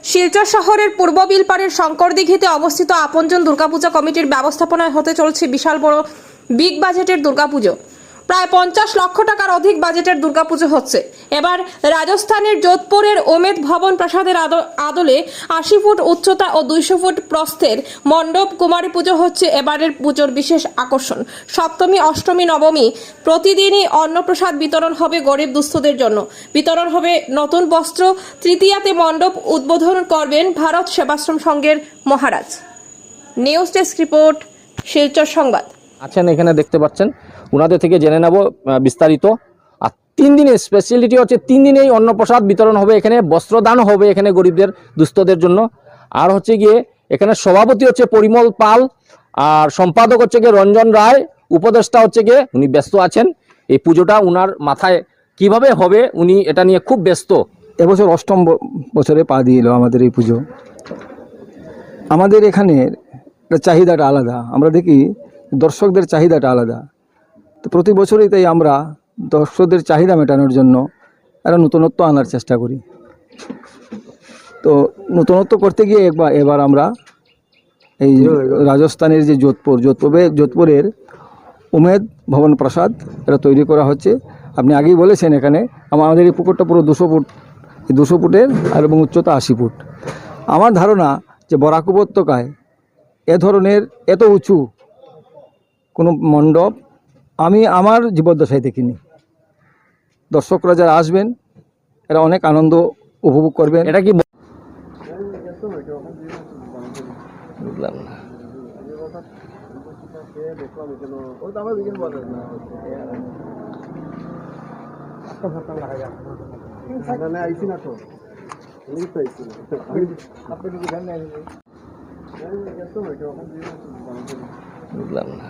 শিলচর শহরের পূর্ব বিলপাড়ের শঙ্করদিঘিতে অবস্থিত আপনজন দুর্গাপূজা কমিটির ব্যবস্থাপনায় হতে চলছে বিশাল বড় বিগ বাজেটের দুর্গাপুজো। প্রায় 50 লক্ষ টাকার অধিক বাজেটের দুর্গাপুজো হচ্ছে। এবার রাজস্থানের যোধপুরের ওমেদ ভবন প্রাসাদের আদলে 80 ফুট উচ্চতা ও 200 ফুট প্রস্থের মণ্ডপ কুমারী পুজো হচ্ছে এবারের পুজোর বিশেষ আকর্ষণ। সপ্তমী, অষ্টমী, নবমী প্রতিদিনই অন্নপ্রসাদ বিতরণ হবে গরিব দুস্থদের জন্য। বিতরণ হবে নতুন বস্ত্র। তৃতীয়াতে মণ্ডপ উদ্বোধন করবেন ভারত সেবাশ্রম সংঘের মহারাজ। নিউজ ডেস্ক রিপোর্ট, শিলচর সংবাদ। আছেন এখানে দেখতে পাচ্ছেন, ওনাদের থেকে জেনে নেব বিস্তারিত। আর 3 দিনের স্পেশালিটি হচ্ছে 3 দিনেই অন্নপ্রসাদ বিতরণ হবে, এখানে বস্ত্রদান হবে এখানে গরিবদের দুস্থদের জন্য। আর হচ্ছে গিয়ে এখানে সভাপতি হচ্ছে পরিমল পাল, আর সম্পাদক হচ্ছে গিয়ে রঞ্জন রায়, উপদেষ্টা হচ্ছে গিয়ে উনি ব্যস্ত আছেন। এই পুজোটা উনার মাথায় কিভাবে হবে উনি এটা নিয়ে খুব ব্যস্ত। এবছর 8ম বছরে পা দিয়ে এলো আমাদের এই পুজো। আমাদের এখানে চাহিদাটা আলাদা, আমরা দেখি দর্শকদের চাহিদাটা আলাদা। তো প্রতি বছরই তাই আমরা দর্শকদের চাহিদা মেটানোর জন্য একটা নতুনত্ব আনার চেষ্টা করি। তো নতুনত্ব করতে গিয়ে এবার আমরা এই রাজস্থানের যে যোধপুরের উমেদ ভবন প্রাসাদ এটা তৈরি করা হচ্ছে। আপনি আগেই বলেছেন এখানে আমাদের এই পুকুরটা পুরো 200 ফুট, 200 ফুটের আর এবং উচ্চতা 80 ফুট। আমার ধারণা যে বরাক উপত্যকায় এ ধরনের এত উঁচু কোনো মণ্ডপ আমি আমার জীবদ্দশায় দেখিনি। দর্শকরা যারা আসবেন এরা অনেক আনন্দ উপভোগ করবেন। এটা কি বুঝলাম না। বুঝলাম না।